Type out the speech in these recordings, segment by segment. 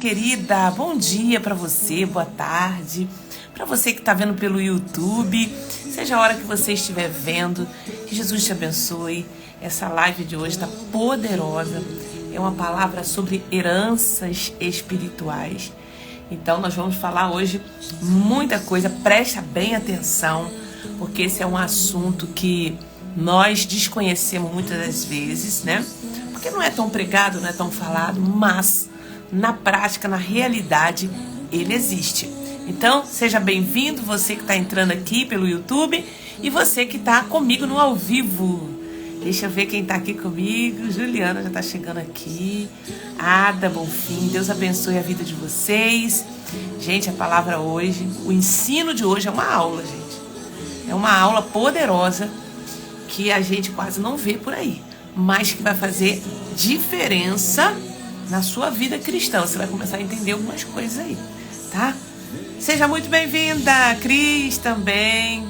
querida, bom dia para você, boa tarde. Para você que está vendo pelo YouTube, seja a hora que você estiver vendo, que Jesus te abençoe. Essa live de hoje está poderosa, é uma palavra sobre heranças espirituais. Então nós vamos falar hoje muita coisa, presta bem atenção, porque esse é um assunto que nós desconhecemos muitas das vezes, né? Porque não é tão pregado, não é tão falado, mas na prática, na realidade, ele existe. Então, seja bem-vindo, você que está entrando aqui pelo YouTube e você que está comigo no ao vivo. Deixa eu ver quem está aqui comigo. Juliana já está chegando aqui. Ada Bonfim, Deus abençoe a vida de vocês. Gente, a palavra hoje, o ensino de hoje é uma aula, gente. É uma aula poderosa que a gente quase não vê por aí, mas que vai fazer diferença na sua vida cristã. Você vai começar a entender algumas coisas aí, tá? Seja muito bem-vinda, Cris também.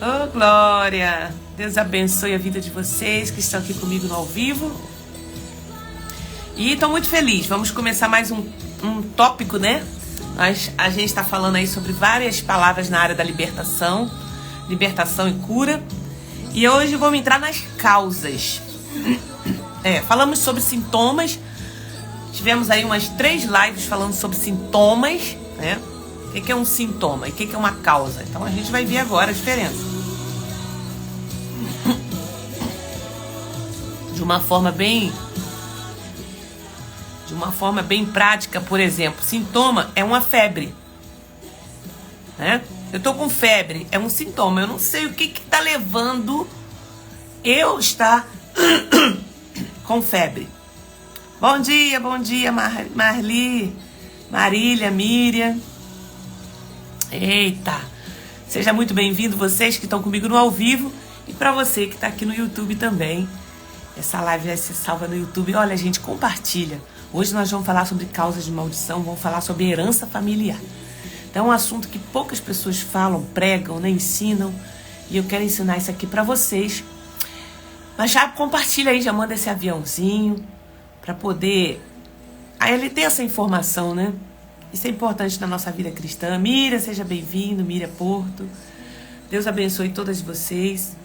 Oh, glória! Deus abençoe a vida de vocês que estão aqui comigo no ao vivo. E estou muito feliz. Vamos começar mais um tópico, né? A gente está falando aí sobre várias palavras na área da libertação e cura. E hoje vamos entrar nas causas. Falamos sobre sintomas. Tivemos aí umas 3 lives falando sobre sintomas, né? O que é um sintoma e o que é uma causa. Então a gente vai ver agora a diferença. De uma forma bem prática, por exemplo, sintoma é uma febre, né? Eu tô com febre, é um sintoma. Eu não sei o que tá levando eu estar com febre. Bom dia, Marli, Marília, Miriam. Eita! Seja muito bem-vindo, vocês que estão comigo no ao vivo e para você que está aqui no YouTube também. Essa live vai ser salva no YouTube. Olha, gente, compartilha. Hoje nós vamos falar sobre causas de maldição, vamos falar sobre herança familiar. Então é um assunto que poucas pessoas falam, pregam, né, ensinam. E eu quero ensinar isso aqui para vocês. Mas já compartilha aí, já manda esse aviãozinho para poder... Aí ele tem essa informação, né? Isso é importante na nossa vida cristã. Miriam, seja bem-vindo, Miriam Porto. Deus abençoe todas vocês.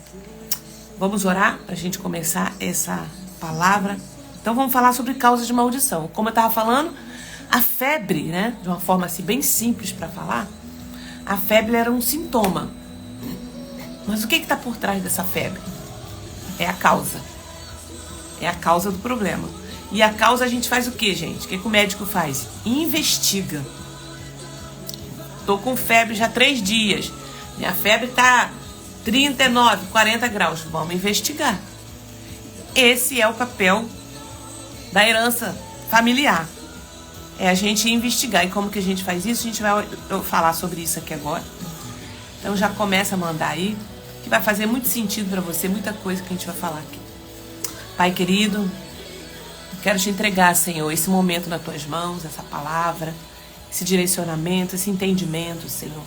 Vamos orar para a gente começar essa palavra. Então vamos falar sobre causas de maldição. Como eu estava falando, a febre, né? De uma forma assim bem simples para falar, a febre era um sintoma. Mas o que está por trás dessa febre? É a causa. É a causa do problema. E a causa a gente faz o quê, gente? O que o médico faz? Investiga. Tô com febre já 3 dias. Minha febre tá 39, 40 graus. Vamos investigar. Esse é o papel da herança familiar. É a gente investigar. E como que a gente faz isso? A gente vai falar sobre isso aqui agora. Então já começa a mandar aí, que vai fazer muito sentido para você, muita coisa que a gente vai falar aqui. Pai querido, quero te entregar, Senhor, esse momento nas tuas mãos, essa palavra, esse direcionamento, esse entendimento, Senhor.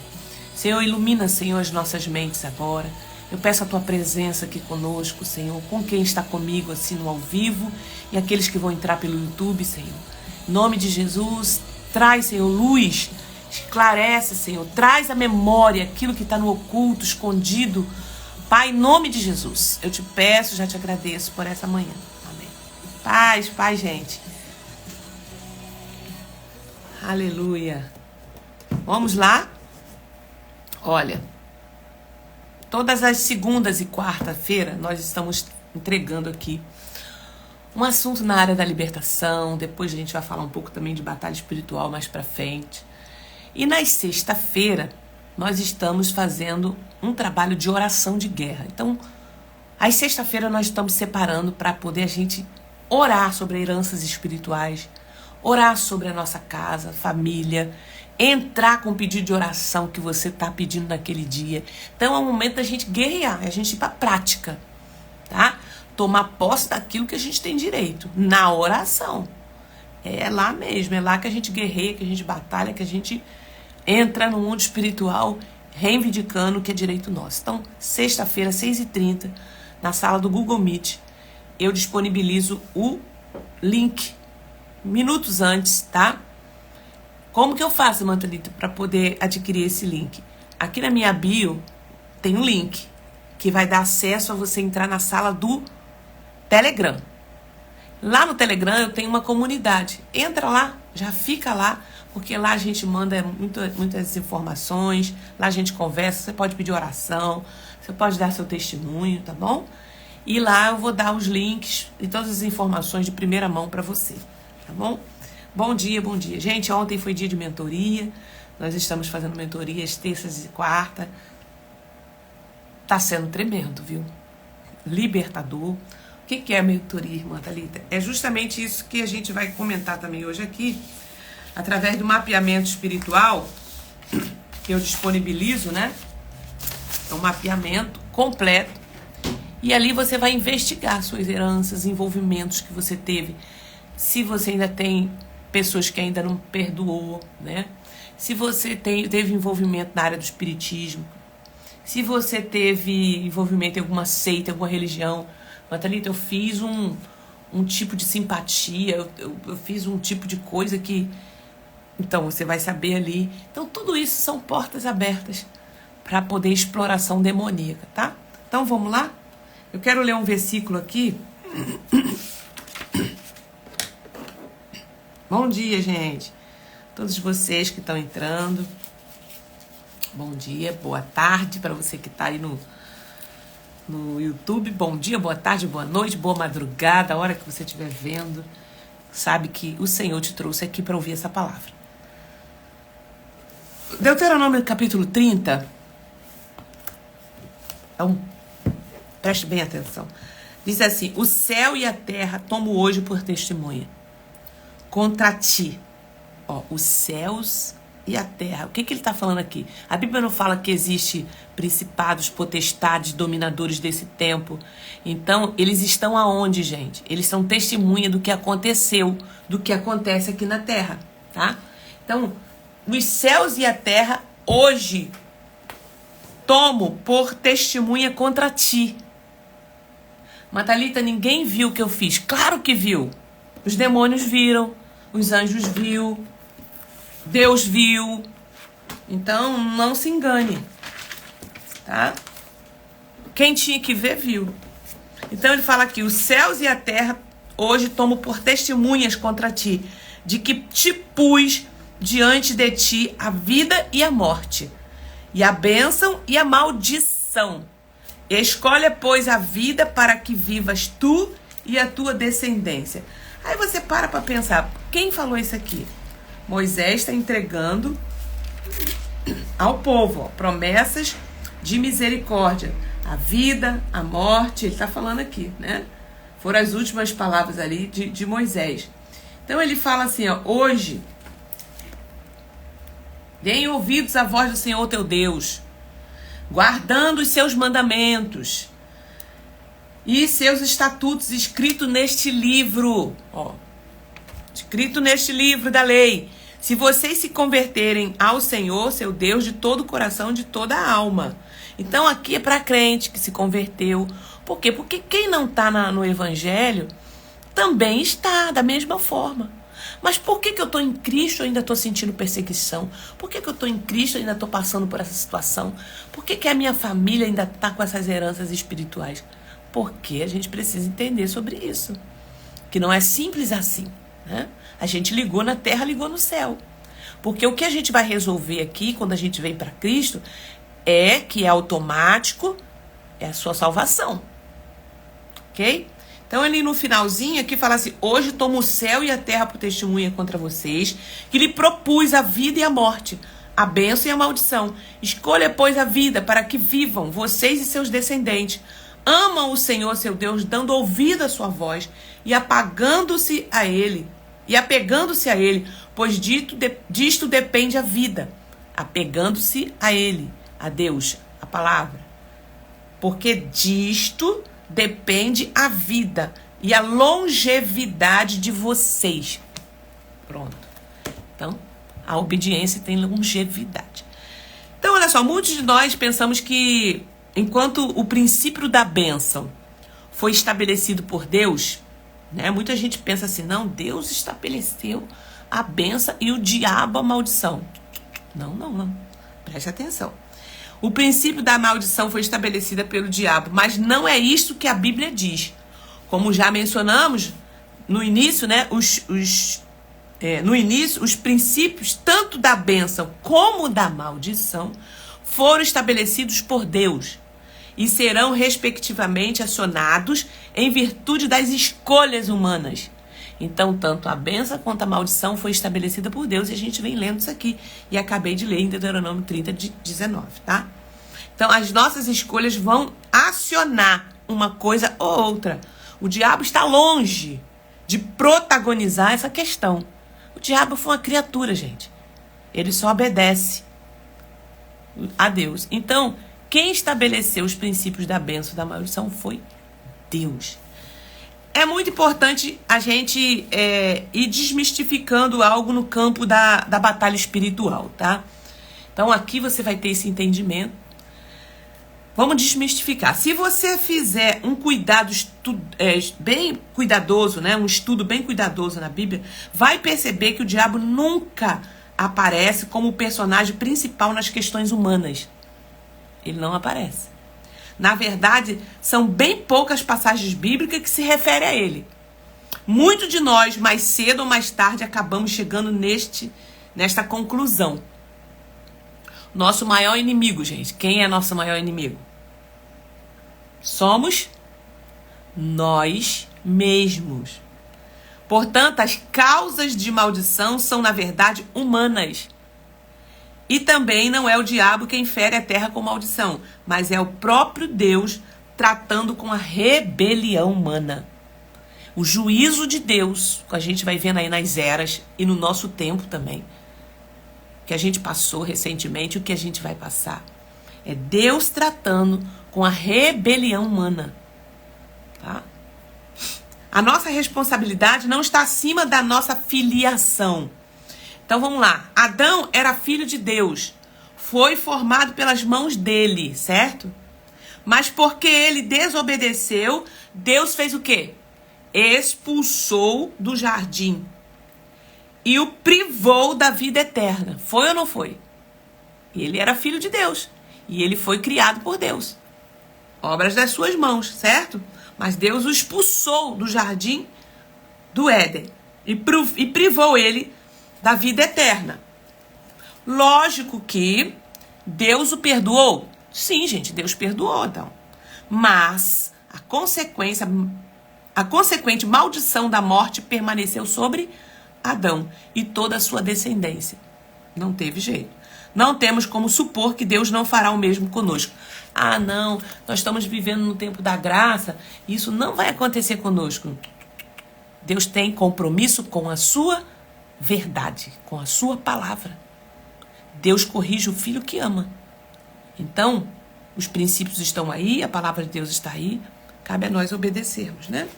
Senhor, ilumina, Senhor, as nossas mentes agora. Eu peço a tua presença aqui conosco, Senhor, com quem está comigo, assim, no ao vivo, e aqueles que vão entrar pelo YouTube, Senhor. Em nome de Jesus, traz, Senhor, luz, esclarece, Senhor, traz à memória aquilo que está no oculto, escondido. Pai, em nome de Jesus, eu te peço, já te agradeço por essa manhã. Paz, gente. Aleluia. Vamos lá? Olha, todas as segundas e quarta-feira nós estamos entregando aqui um assunto na área da libertação. Depois a gente vai falar um pouco também de batalha espiritual mais pra frente. E na sexta-feira nós estamos fazendo um trabalho de oração de guerra. Então, às sexta-feira nós estamos separando para poder a gente orar sobre heranças espirituais, orar sobre a nossa casa, família, entrar com o pedido de oração que você está pedindo naquele dia. Então é o momento da gente guerrear, a gente ir para a prática, tá? Tomar posse daquilo que a gente tem direito, na oração. É lá mesmo, é lá que a gente guerreia, que a gente batalha, que a gente entra no mundo espiritual, reivindicando o que é direito nosso. Então, sexta-feira, 6h30, na sala do Google Meet, eu disponibilizo o link minutos antes, tá? Como que eu faço, Mantalita, para poder adquirir esse link? Aqui na minha bio tem um link que vai dar acesso a você entrar na sala do Telegram. Lá no Telegram eu tenho uma comunidade. Entra lá, já fica lá, porque lá a gente manda muitas informações, lá a gente conversa, você pode pedir oração, você pode dar seu testemunho, tá bom? E lá eu vou dar os links e todas as informações de primeira mão para você, tá bom? Bom dia, bom dia. Gente, ontem foi dia de mentoria, nós estamos fazendo mentorias terças e quarta. Tá sendo tremendo, viu? Libertador. O que é a mentoria, irmã Thalita? É justamente isso que a gente vai comentar também hoje aqui, através do mapeamento espiritual que eu disponibilizo, né? É um mapeamento completo. E ali você vai investigar suas heranças, envolvimentos que você teve. Se você ainda tem pessoas que ainda não perdoou, né? Se você teve envolvimento na área do espiritismo, se você teve envolvimento em alguma seita, alguma religião. Thalita, eu fiz um tipo de simpatia, eu fiz um tipo de coisa que... Então, você vai saber ali. Então, tudo isso são portas abertas para poder exploração demoníaca, tá? Então, vamos lá? Eu quero ler um versículo aqui. Bom dia, gente. Todos vocês que estão entrando. Bom dia, boa tarde para você que está aí no YouTube. Bom dia, boa tarde, boa noite, boa madrugada, a hora que você estiver vendo. Sabe que o Senhor te trouxe aqui para ouvir essa palavra. Deuteronômio capítulo 30. Então, preste bem atenção. Diz assim: o céu e a terra tomo hoje por testemunha contra ti. Ó, os céus e a terra. O que ele está falando aqui? A Bíblia não fala que existe principados, potestades, dominadores desse tempo. Então, eles estão aonde, gente? Eles são testemunha do que aconteceu, do que acontece aqui na terra, tá? Então, os céus e a terra, hoje, tomo por testemunha contra ti. Mas, Thalita, ninguém viu o que eu fiz. Claro que viu. Os demônios viram, os anjos viram, Deus viu. Então, não se engane, tá? Quem tinha que ver, viu. Então, ele fala aqui: os céus e a terra hoje tomo por testemunhas contra ti, de que te pus diante de ti a vida e a morte, e a bênção e a maldição. Escolha, pois, a vida para que vivas tu e a tua descendência. Aí você para pensar, quem falou isso aqui? Moisés está entregando ao povo, ó, promessas de misericórdia. A vida, a morte, ele está falando aqui, né? Foram as últimas palavras ali de Moisés. Então ele fala assim, ó: hoje, deem ouvidos à voz do Senhor teu Deus, guardando os seus mandamentos e seus estatutos escritos neste livro, ó, escrito neste livro da lei. Se vocês se converterem ao Senhor, seu Deus, de todo o coração, de toda a alma. Então aqui é para crente que se converteu. Por quê? Porque quem não está no Evangelho também está da mesma forma. Mas por que eu estou em Cristo e ainda estou sentindo perseguição? Por que eu estou em Cristo e ainda estou passando por essa situação? Por que a minha família ainda está com essas heranças espirituais? Porque a gente precisa entender sobre isso. Que não é simples assim, né? A gente ligou na terra, ligou no céu. Porque o que a gente vai resolver aqui, quando a gente vem para Cristo, é que é automático, é a sua salvação. Ok? Então, ali no finalzinho, aqui fala assim: hoje tomo o céu e a terra por testemunha contra vocês, que lhe propus a vida e a morte, a bênção e a maldição. Escolha, pois, a vida para que vivam vocês e seus descendentes. Amam o Senhor, seu Deus, dando ouvido à sua voz e apegando-se a Ele, pois disto depende a vida. Apegando-se a Ele, a Deus, a palavra. Porque disto depende a vida e a longevidade de vocês. Pronto. Então, a obediência tem longevidade. Então, olha só, muitos de nós pensamos que enquanto o princípio da bênção foi estabelecido por Deus, né? Muita gente pensa assim: não, Deus estabeleceu a bênção e o diabo a maldição. Não. Preste atenção. O princípio da maldição foi estabelecida pelo diabo, mas não é isso que a Bíblia diz. Como já mencionamos no início, né? No início, os princípios tanto da bênção como da maldição foram estabelecidos por Deus e serão respectivamente acionados em virtude das escolhas humanas. Então, tanto a bênção quanto a maldição foi estabelecida por Deus, e a gente vem lendo isso aqui. E acabei de ler em Deuteronômio 30, 19, tá? Então, as nossas escolhas vão acionar uma coisa ou outra. O diabo está longe de protagonizar essa questão. O diabo foi uma criatura, gente. Ele só obedece a Deus. Então, quem estabeleceu os princípios da bênção e da maldição foi Deus. É muito importante a gente ir desmistificando algo no campo da batalha espiritual, tá? Então, aqui você vai ter esse entendimento. Vamos desmistificar. Se você fizer um cuidado bem cuidadoso, né? Um estudo bem cuidadoso na Bíblia, vai perceber que o diabo nunca aparece como o personagem principal nas questões humanas. Ele não aparece. Na verdade, são bem poucas passagens bíblicas que se referem a ele. Muito de nós, mais cedo ou mais tarde, acabamos chegando nesta conclusão. Nosso maior inimigo, gente. Quem é nosso maior inimigo? Somos nós mesmos. Portanto, as causas de maldição são, na verdade, humanas. E também não é o diabo quem fere a terra com maldição, mas é o próprio Deus tratando com a rebelião humana. O juízo de Deus, que a gente vai vendo aí nas eras e no nosso tempo também, que a gente passou recentemente, o que a gente vai passar. É Deus tratando com a rebelião humana. Tá? A nossa responsabilidade não está acima da nossa filiação. Então vamos lá. Adão era filho de Deus. Foi formado pelas mãos dele, certo? Mas porque ele desobedeceu, Deus fez o quê? Expulsou do jardim. E o privou da vida eterna. Foi ou não foi? Ele era filho de Deus. E ele foi criado por Deus. Obras das suas mãos, certo? Mas Deus o expulsou do jardim do Éden. E privou ele da vida eterna. Lógico que Deus o perdoou. Sim, gente, Deus perdoou, então. Mas a consequente maldição da morte permaneceu sobre Adão e toda a sua descendência. Não teve jeito. Não temos como supor que Deus não fará o mesmo conosco. Ah, não, nós estamos vivendo no tempo da graça, isso não vai acontecer conosco. Deus tem compromisso com a sua verdade, com a sua palavra. Deus corrige o filho que ama. Então, os princípios estão aí, a palavra de Deus está aí, cabe a nós obedecermos, né?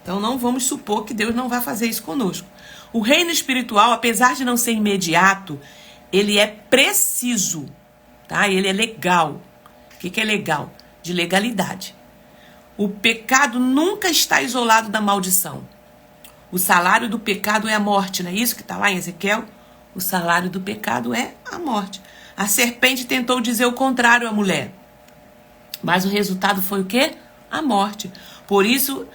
Então, não vamos supor que Deus não vai fazer isso conosco. O reino espiritual, apesar de não ser imediato, ele é preciso, tá? Ele é legal. O que é legal? De legalidade. O pecado nunca está isolado da maldição. O salário do pecado é a morte, não é isso que está lá em Ezequiel? O salário do pecado é a morte. A serpente tentou dizer o contrário à mulher. Mas o resultado foi o quê? A morte. Por isso,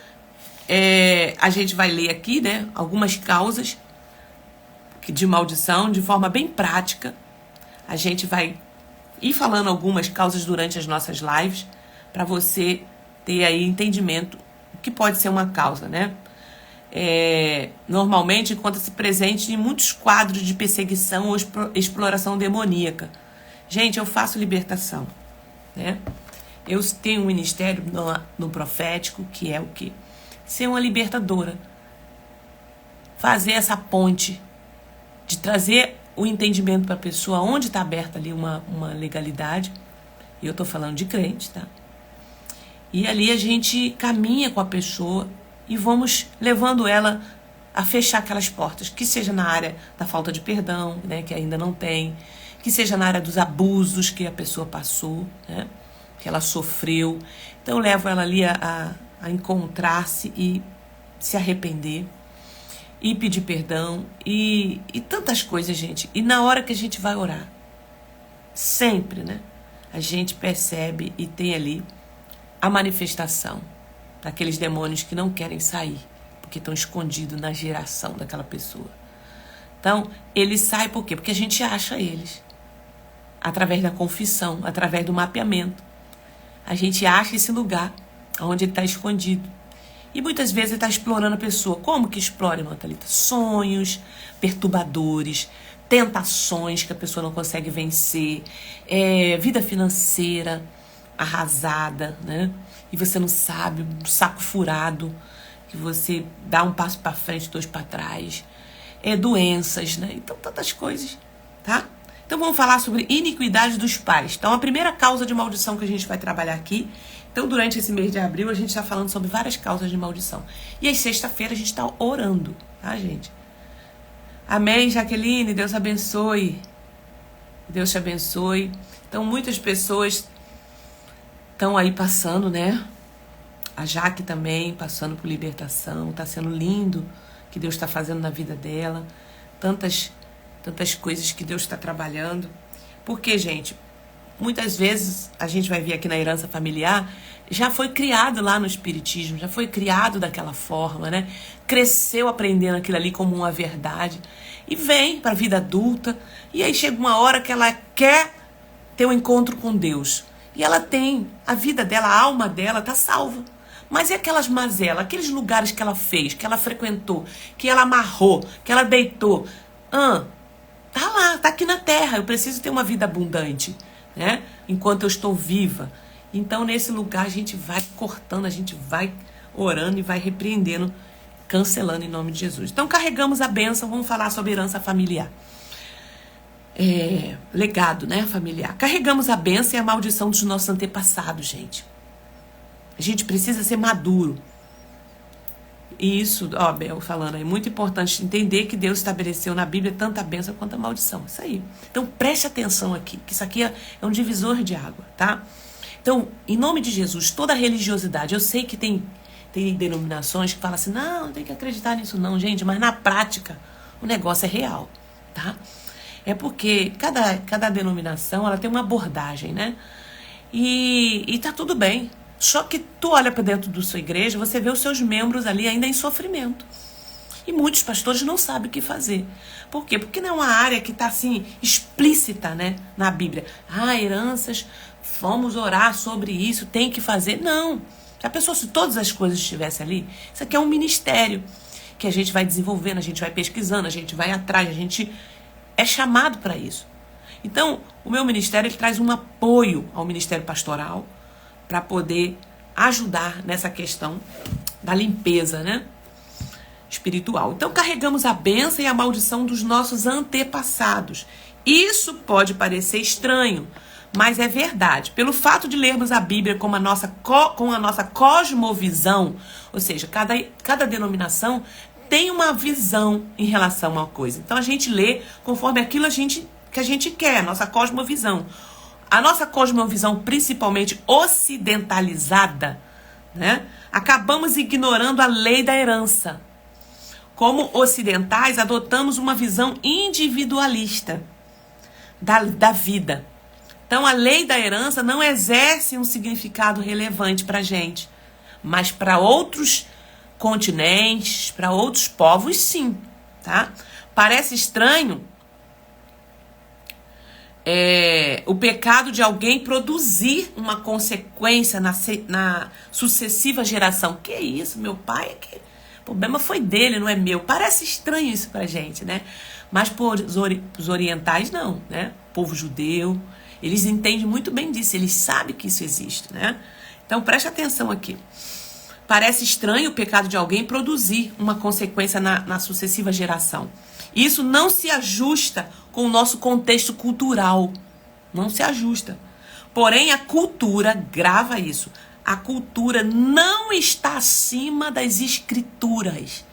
a gente vai ler aqui, né, algumas causas de maldição de forma bem prática. A gente vai ir falando algumas causas durante as nossas lives para você ter aí entendimento o que pode ser uma causa, né? Normalmente encontra-se presente em muitos quadros de perseguição ou exploração demoníaca. Gente, eu faço libertação, né? Eu tenho um ministério no profético, que é o quê? Ser uma libertadora. Fazer essa ponte de trazer o entendimento para a pessoa onde está aberta ali uma legalidade. E eu estou falando de crente, tá? E ali a gente caminha com a pessoa e vamos levando ela a fechar aquelas portas, que seja na área da falta de perdão, né, que ainda não tem, que seja na área dos abusos que a pessoa passou, né, que ela sofreu. Então eu levo ela ali a encontrar-se e se arrepender. e pedir perdão e tantas coisas, gente. E na hora que a gente vai orar, sempre, né? A gente percebe e tem ali a manifestação daqueles demônios que não querem sair, porque estão escondidos na geração daquela pessoa. Então, eles saem por quê? Porque a gente acha eles. Através da confissão, através do mapeamento. A gente acha esse lugar onde ele está escondido. E muitas vezes ele está explorando a pessoa. Como que explora, irmã Thalita? Sonhos perturbadores, tentações que a pessoa não consegue vencer, vida financeira arrasada, né? E você não sabe, um saco furado, que você dá um passo para frente, dois para trás. Doenças, né? Então, tantas coisas, tá? Então, vamos falar sobre iniquidade dos pais. Então, a primeira causa de maldição que a gente vai trabalhar aqui. Então, durante esse mês de abril, a gente está falando sobre várias causas de maldição. E aí, sexta-feira, a gente está orando, tá, gente? Amém, Jaqueline? Deus abençoe. Deus te abençoe. Então, muitas pessoas estão aí passando, né? A Jaque também, passando por libertação. Está sendo lindo o que Deus está fazendo na vida dela. Tantas coisas que Deus está trabalhando. Porque, gente, muitas vezes a gente vai ver aqui na herança familiar, já foi criado lá no espiritismo, já foi criado daquela forma, né? Cresceu aprendendo aquilo ali como uma verdade. E vem para a vida adulta, e aí chega uma hora que ela quer ter um encontro com Deus. E ela tem, a vida dela, a alma dela está salva. Mas e aquelas mazelas, aqueles lugares que ela fez, que ela frequentou, que ela amarrou, que ela deitou? Tá lá, tá aqui na terra. Eu preciso ter uma vida abundante, né? Enquanto eu estou viva. Então, nesse lugar, a gente vai cortando, a gente vai orando e vai repreendendo, cancelando em nome de Jesus. Então, carregamos a bênção. Vamos falar sobre herança familiar. Legado, né, familiar. Carregamos a bênção e a maldição dos nossos antepassados, gente. A gente precisa ser maduro. E isso, Bel falando aí, muito importante entender que Deus estabeleceu na Bíblia tanto a bênção quanto a maldição. Isso aí. Então, preste atenção aqui, que isso aqui é um divisor de água, tá? Então, em nome de Jesus, toda religiosidade, eu sei que tem denominações que falam assim, não tem que acreditar nisso não, gente, mas na prática, o negócio é real, tá? É porque cada denominação, ela tem uma abordagem, né? E tá tudo bem. Só que tu olha para dentro da sua igreja, você vê os seus membros ali ainda em sofrimento. E muitos pastores não sabem o que fazer. Por quê? Porque não é uma área que está assim, explícita, né, na Bíblia. Heranças, vamos orar sobre isso, tem que fazer. Não. Já pensou se todas as coisas estivessem ali? Isso aqui é um ministério que a gente vai desenvolvendo, a gente vai pesquisando, a gente vai atrás, a gente é chamado para isso. Então, o meu ministério ele traz um apoio ao ministério pastoral, para poder ajudar nessa questão da limpeza, né, espiritual. Então, carregamos a bênção e a maldição dos nossos antepassados. Isso pode parecer estranho, mas é verdade. Pelo fato de lermos a Bíblia com a nossa cosmovisão, ou seja, cada denominação tem uma visão em relação a uma coisa. Então, a gente lê conforme aquilo que a gente quer, a nossa cosmovisão. A nossa cosmovisão, principalmente ocidentalizada, né? Acabamos ignorando a lei da herança. Como ocidentais, adotamos uma visão individualista da vida. Então, a lei da herança não exerce um significado relevante para a gente, mas para outros continentes, para outros povos, sim. Tá? Parece estranho o pecado de alguém produzir uma consequência na sucessiva geração. Que isso, meu pai, o problema foi dele, não é meu. Parece estranho isso pra gente, né? Mas os orientais não, né? O povo judeu, eles entendem muito bem disso, eles sabem que isso existe, né? Então preste atenção aqui. Parece estranho o pecado de alguém produzir uma consequência na sucessiva geração. Isso não se ajusta com o nosso contexto cultural. Não se ajusta. Porém, a cultura, grava isso, a cultura não está acima das escrituras.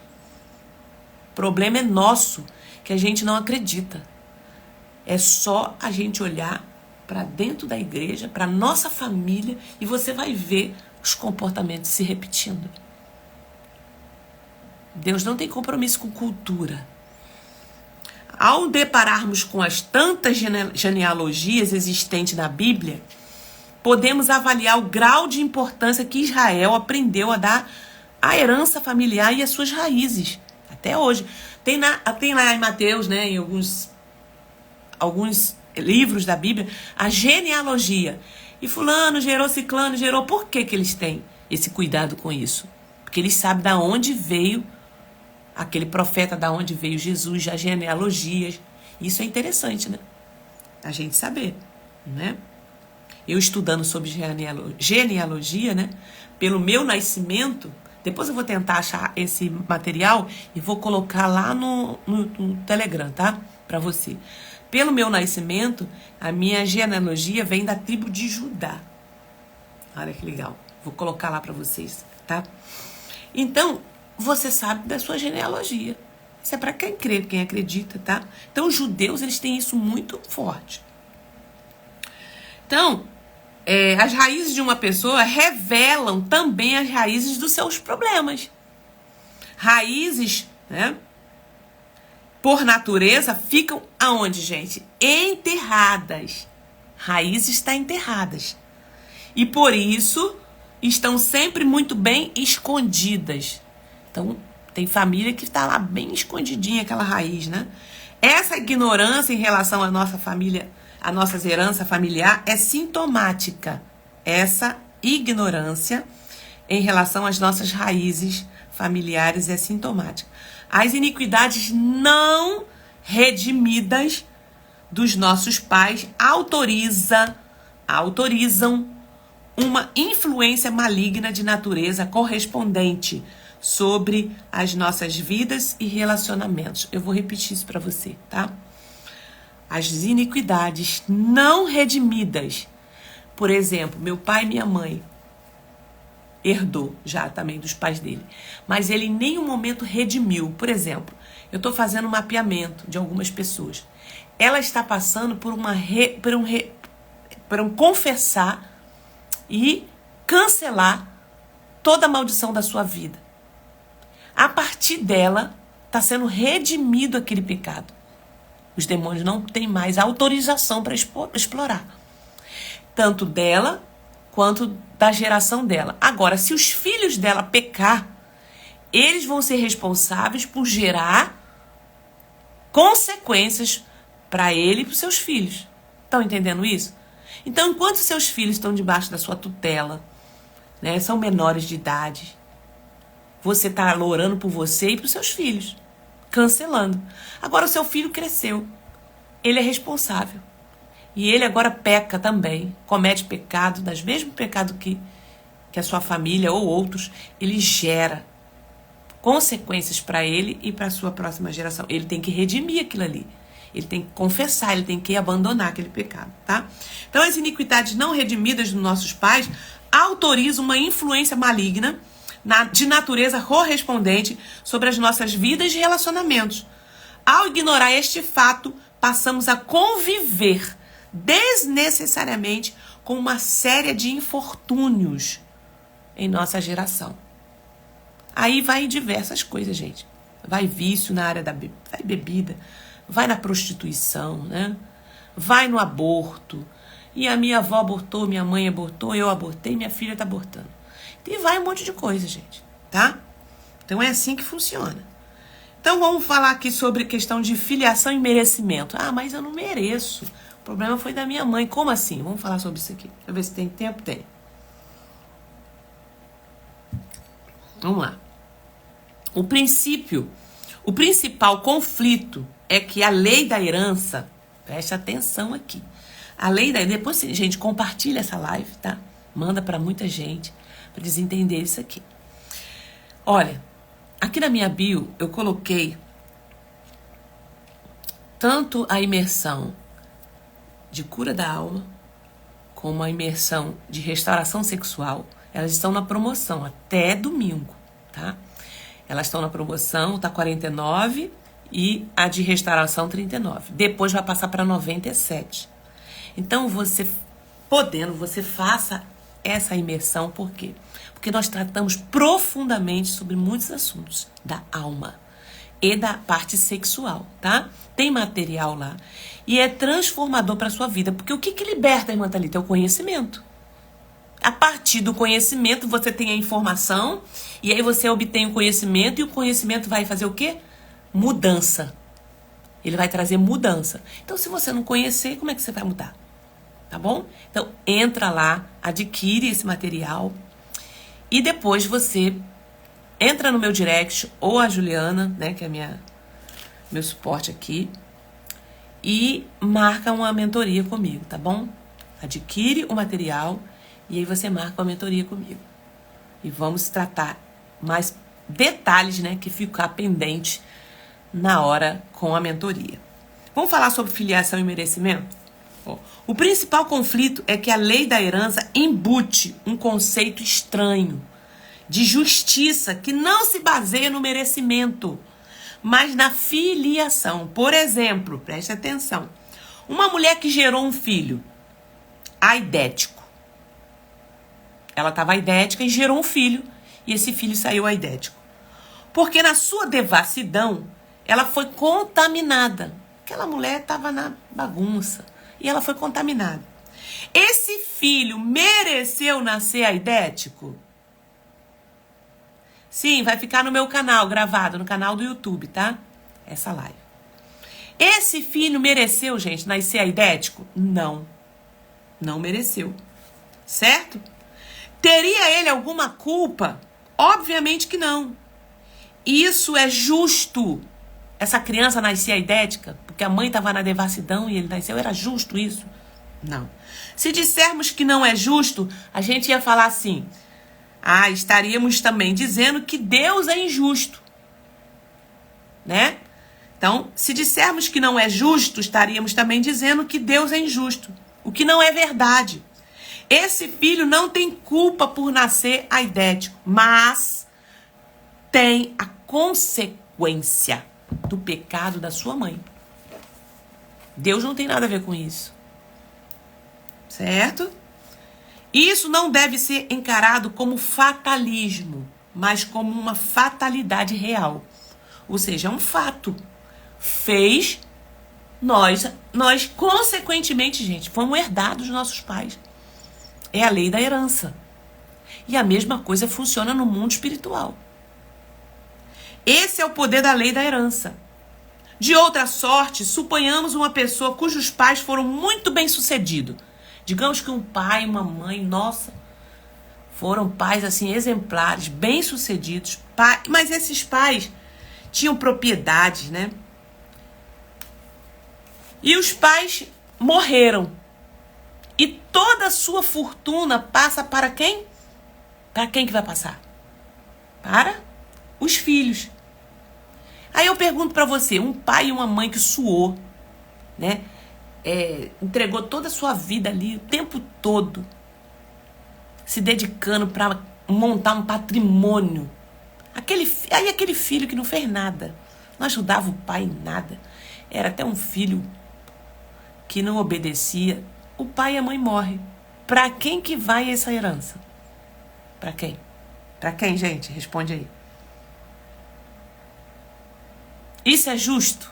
O problema é nosso, que a gente não acredita. É só a gente olhar para dentro da igreja, para nossa família, e você vai ver os comportamentos se repetindo. Deus não tem compromisso com cultura. Ao depararmos com as tantas genealogias existentes na Bíblia, podemos avaliar o grau de importância que Israel aprendeu a dar à herança familiar e às suas raízes. Até hoje. Tem lá em Mateus, né, em alguns livros da Bíblia, a genealogia. E fulano gerou, ciclano gerou. Por que eles têm esse cuidado com isso? Porque eles sabem de onde veio aquele profeta, de onde veio Jesus, as genealogias. Isso é interessante, né? A gente saber, né? Eu estudando sobre genealogia, né? Pelo meu nascimento, depois eu vou tentar achar esse material e vou colocar lá no Telegram, tá? Pra você. Pelo meu nascimento, a minha genealogia vem da tribo de Judá. Olha que legal. Vou colocar lá pra vocês, tá? Então, você sabe da sua genealogia. Isso é para quem crê, quem acredita, tá? Então, os judeus, eles têm isso muito forte. Então, as raízes de uma pessoa revelam também as raízes dos seus problemas. Raízes, né? Por natureza, ficam aonde, gente? Enterradas. Raízes estão enterradas. E por isso, estão sempre muito bem escondidas. Então, tem família que está lá bem escondidinha aquela raiz, né? Essa ignorância em relação à nossa família, à nossa herança familiar, é sintomática. Essa ignorância em relação às nossas raízes familiares é sintomática. As iniquidades não redimidas dos nossos pais autorizam uma influência maligna de natureza correspondente sobre as nossas vidas e relacionamentos. Eu vou repetir isso para você, tá? As iniquidades não redimidas. Por exemplo, meu pai e minha mãe herdou já também dos pais dele. Mas ele em nenhum momento redimiu. Por exemplo, eu estou fazendo um mapeamento de algumas pessoas. Ela está passando por um confessar e cancelar toda a maldição da sua vida. A partir dela, está sendo redimido aquele pecado. Os demônios não têm mais autorização para explorar. Tanto dela, quanto da geração dela. Agora, se os filhos dela pecar, eles vão ser responsáveis por gerar consequências para ele e para os seus filhos. Estão entendendo isso? Então, enquanto seus filhos estão debaixo da sua tutela, né, são menores de idade, você está orando por você e para os seus filhos, cancelando. Agora, o seu filho cresceu, ele é responsável. E ele agora peca também, comete pecado, das mesmos pecados que a sua família ou outros, ele gera consequências para ele e para a sua próxima geração. Ele tem que redimir aquilo ali. Ele tem que confessar, ele tem que abandonar aquele pecado, tá? Então, as iniquidades não redimidas dos nossos pais autorizam uma influência maligna de natureza correspondente sobre as nossas vidas e relacionamentos. Ao ignorar este fato, passamos a conviver desnecessariamente com uma série de infortúnios em nossa geração. Aí vai diversas coisas, gente. Vai vício na área vai bebida, vai na prostituição, né? Vai no aborto. E a minha avó abortou, minha mãe abortou, eu abortei, minha filha tá abortando. E vai um monte de coisa, gente, tá? Então é assim que funciona. Então vamos falar aqui sobre questão de filiação e merecimento. Ah, mas eu não mereço. O problema foi da minha mãe. Como assim? Vamos falar sobre isso aqui. Deixa eu ver se tem tempo. Tem. Vamos lá. O principal conflito é que a lei da herança, preste atenção aqui. A lei da herança, depois, gente, compartilha essa live, tá? Manda para muita gente, para eles entenderem isso aqui. Olha, aqui na minha bio, eu coloquei tanto a imersão de cura da alma, como a imersão de restauração sexual. Elas estão na promoção até domingo, tá? Elas estão na promoção, tá 49 e a de restauração 39. Depois vai passar para 97. Então, você podendo, você faça essa imersão, por quê? Porque nós tratamos profundamente sobre muitos assuntos da alma e da parte sexual, tá? Tem material lá. E é transformador para a sua vida. Porque o que liberta, irmã Thalita? É o conhecimento. A partir do conhecimento, você tem a informação. E aí você obtém o conhecimento. E o conhecimento vai fazer o quê? Mudança. Ele vai trazer mudança. Então, se você não conhecer, como é que você vai mudar? Tá bom? Então, entra lá, adquire esse material. E depois você entra no meu direct, ou a Juliana, né, que é meu suporte aqui, e marca uma mentoria comigo, tá bom? Adquire o material e aí você marca uma mentoria comigo. E vamos tratar mais detalhes, né, que ficar pendente na hora com a mentoria. Vamos falar sobre filiação e merecimento? O principal conflito é que a lei da herança embute um conceito estranho de justiça que não se baseia no merecimento, mas na filiação. Por exemplo, preste atenção, uma mulher que gerou um filho aidético, ela estava aidética e gerou um filho, e esse filho saiu aidético. Porque na sua devassidão, ela foi contaminada. Aquela mulher estava na bagunça e ela foi contaminada. Esse filho mereceu nascer aidético? Sim, vai ficar no meu canal, gravado no canal do YouTube, tá? Essa live. Esse filho mereceu, gente, nascer aidético? Não. Não mereceu. Certo? Teria ele alguma culpa? Obviamente que não. Isso é justo. Essa criança nascia aidética, porque a mãe estava na devassidão e ele nasceu. Era justo isso? Não. Se dissermos que não é justo, a gente ia falar assim... estaríamos também dizendo que Deus é injusto, né? Então, se dissermos que não é justo, estaríamos também dizendo que Deus é injusto, o que não é verdade. Esse filho não tem culpa por nascer aidético, mas tem a consequência do pecado da sua mãe. Deus não tem nada a ver com isso, certo? Isso não deve ser encarado como fatalismo, mas como uma fatalidade real. Ou seja, é um fato. Fez, nós consequentemente, gente, fomos herdados dos nossos pais. É a lei da herança. E a mesma coisa funciona no mundo espiritual. Esse é o poder da lei da herança. De outra sorte, suponhamos uma pessoa cujos pais foram muito bem-sucedidos. Digamos que um pai e uma mãe, nossa, foram pais assim exemplares, bem-sucedidos, mas esses pais tinham propriedades, né? E os pais morreram. E toda a sua fortuna passa para quem? Para quem que vai passar? Para os filhos. Aí eu pergunto para você, um pai e uma mãe que suou, né? Entregou toda a sua vida ali, o tempo todo, se dedicando para montar um patrimônio. Aquele filho que não fez nada, não ajudava o pai em nada, era até um filho que não obedecia. O pai e a mãe morrem. Para quem que vai essa herança? Para quem? Para quem, gente? Responde aí. Isso é justo?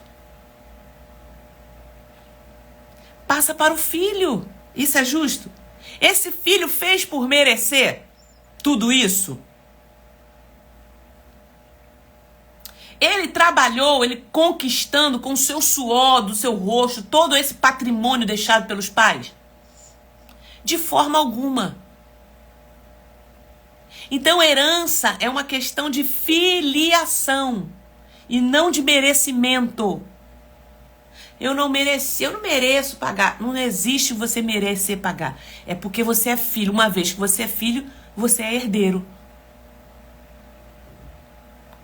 Passa para o filho. Isso é justo? Esse filho fez por merecer tudo isso? Ele trabalhou, ele conquistando com o seu suor, do seu rosto, todo esse patrimônio deixado pelos pais? De forma alguma. Então, herança é uma questão de filiação e não de merecimento. Eu não mereço pagar. Não existe você merecer pagar. É porque você é filho. Uma vez que você é filho, você é herdeiro.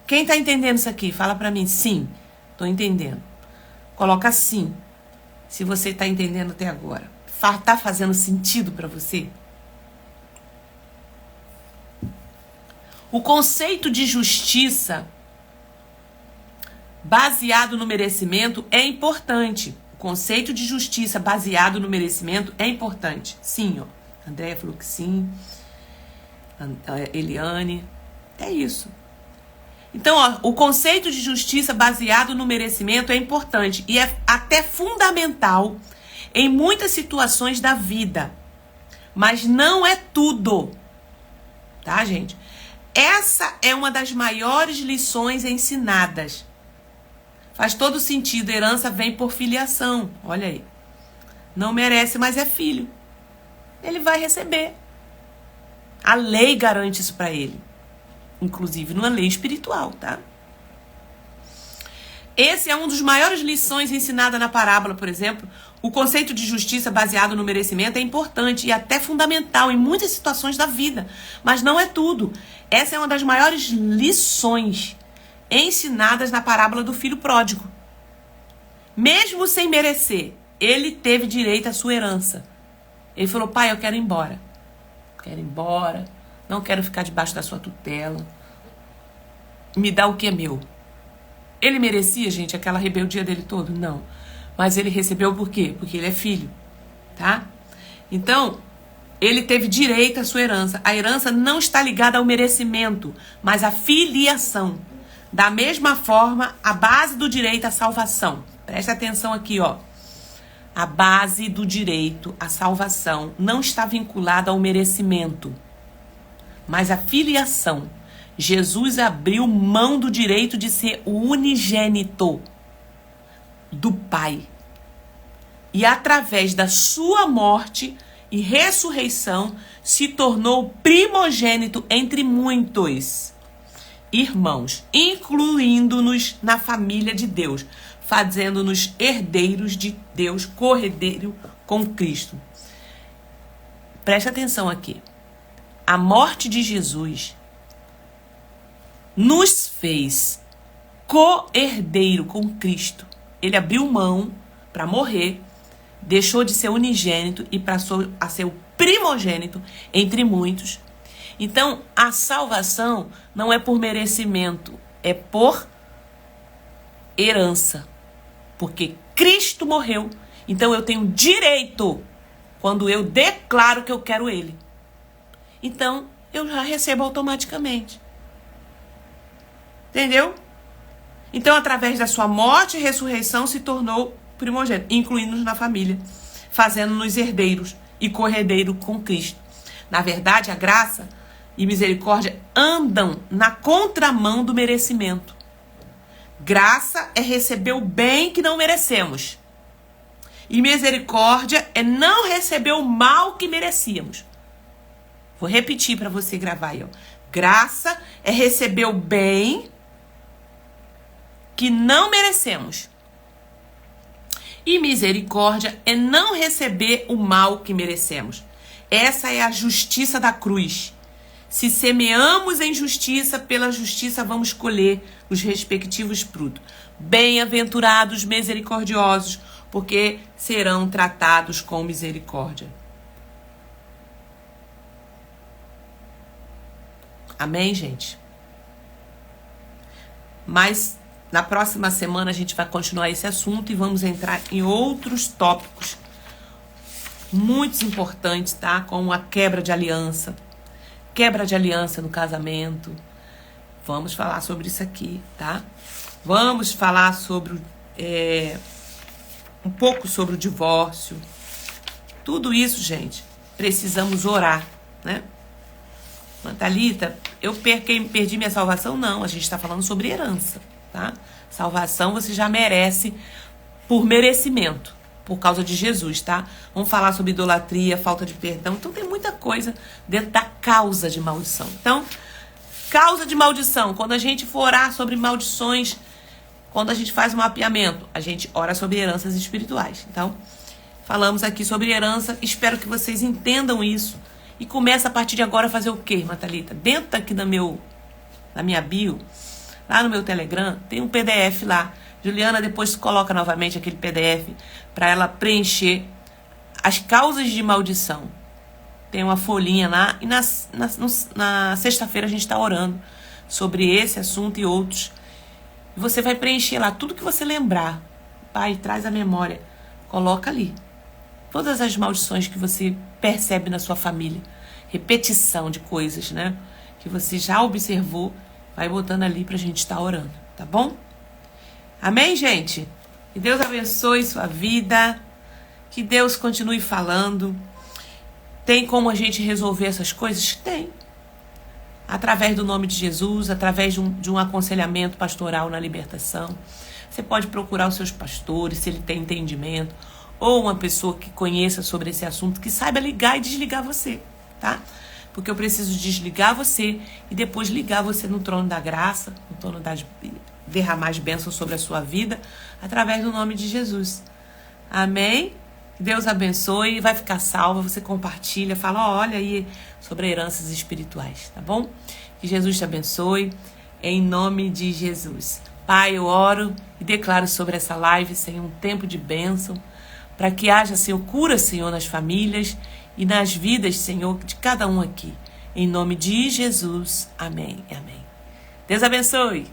Quem está entendendo isso aqui? Fala para mim. Sim, estou entendendo. Coloca sim, se você está entendendo até agora. Está fazendo sentido para você? O conceito de justiça baseado no merecimento é importante. O conceito de justiça baseado no merecimento é importante. Sim, ó. Andréia falou que sim. Eliane. É isso. Então, ó, o conceito de justiça baseado no merecimento é importante e é até fundamental em muitas situações da vida. Mas não é tudo. Tá, gente? Essa é uma das maiores lições ensinadas. Faz todo sentido. Herança vem por filiação. Olha aí. Não merece, mas é filho. Ele vai receber. A lei garante isso para ele. Inclusive numa lei espiritual, tá? Esse é um dos maiores lições ensinadas na parábola, por exemplo. O conceito de justiça baseado no merecimento é importante e até fundamental em muitas situações da vida. Mas não é tudo. Essa é uma das maiores lições ensinadas na parábola do filho pródigo. Mesmo sem merecer, ele teve direito à sua herança. Ele falou, pai, eu quero ir embora. Quero ir embora. Não quero ficar debaixo da sua tutela. Me dá o que é meu. Ele merecia, gente, aquela rebeldia dele todo? Não. Mas ele recebeu por quê? Porque ele é filho. Tá? Então, ele teve direito à sua herança. A herança não está ligada ao merecimento, mas à filiação. Da mesma forma, a base do direito à salvação. Presta atenção aqui, ó. A base do direito à salvação não está vinculada ao merecimento, mas à filiação. Jesus abriu mão do direito de ser o unigênito do Pai. E através da sua morte e ressurreição, se tornou primogênito entre muitos irmãos, incluindo-nos na família de Deus, fazendo-nos herdeiros de Deus, corredeiro com Cristo. Presta atenção aqui. A morte de Jesus nos fez co-herdeiro com Cristo. Ele abriu mão para morrer, deixou de ser unigênito e passou a ser o primogênito entre muitos. Então, a salvação não é por merecimento, é por herança. Porque Cristo morreu. Então, eu tenho direito quando eu declaro que eu quero Ele. Então, eu já recebo automaticamente. Entendeu? Então, através da sua morte e ressurreição, se tornou primogênito, incluindo-nos na família, fazendo-nos herdeiros e corredeiro com Cristo. Na verdade, a graça e misericórdia andam na contramão do merecimento. Graça é receber o bem que não merecemos. E misericórdia é não receber o mal que merecíamos. Vou repetir para você gravar aí, ó. Graça é receber o bem que não merecemos. E misericórdia é não receber o mal que merecemos. Essa é a justiça da cruz. Se semeamos em justiça, pela justiça vamos colher os respectivos frutos. Bem-aventurados misericordiosos, porque serão tratados com misericórdia. Amém, gente? Mas na próxima semana a gente vai continuar esse assunto e vamos entrar em outros tópicos muito importantes, tá? Como a quebra de aliança no casamento. Vamos falar sobre isso aqui, tá? Vamos falar sobre um pouco sobre o divórcio. Tudo isso, gente, precisamos orar, né? Thalita, eu perdi minha salvação? Não, a gente está falando sobre herança, tá? Salvação você já merece por merecimento, por causa de Jesus, tá? Vamos falar sobre idolatria, falta de perdão. Então tem muita coisa dentro da causa de maldição. Então, causa de maldição, quando a gente for orar sobre maldições, quando a gente faz um mapeamento, a gente ora sobre heranças espirituais. Então, falamos aqui sobre herança, espero que vocês entendam isso. E começa a partir de agora a fazer o quê, irmã Thalita? Dentro aqui na minha bio, lá no meu Telegram, tem um PDF lá. Juliana depois coloca novamente aquele PDF para ela preencher as causas de maldição. Tem uma folhinha lá e na sexta-feira a gente está orando sobre esse assunto e outros. E você vai preencher lá tudo que você lembrar. Pai, traz a memória. Coloca ali. todas as maldições que você percebe na sua família. Repetição de coisas, né? Que você já observou, vai botando ali pra gente estar orando, tá bom? Amém, gente? Que Deus abençoe sua vida. Que Deus continue falando. Tem como a gente resolver essas coisas? Tem. Através do nome de Jesus, através de um aconselhamento pastoral na libertação. Você pode procurar os seus pastores, se ele tem entendimento, ou uma pessoa que conheça sobre esse assunto, que saiba ligar e desligar você, tá? Porque eu preciso desligar você e depois ligar você no trono da graça, no trono das derramar as bênçãos sobre a sua vida, através do nome de Jesus. Amém? Deus abençoe, vai ficar salva, você compartilha, fala, olha aí sobre heranças espirituais, tá bom? Que Jesus te abençoe, em nome de Jesus. Pai, eu oro e declaro sobre essa live, Senhor, um tempo de bênção, para que haja, Senhor, cura, Senhor, nas famílias e nas vidas, Senhor, de cada um aqui. Em nome de Jesus, amém e amém. Deus abençoe.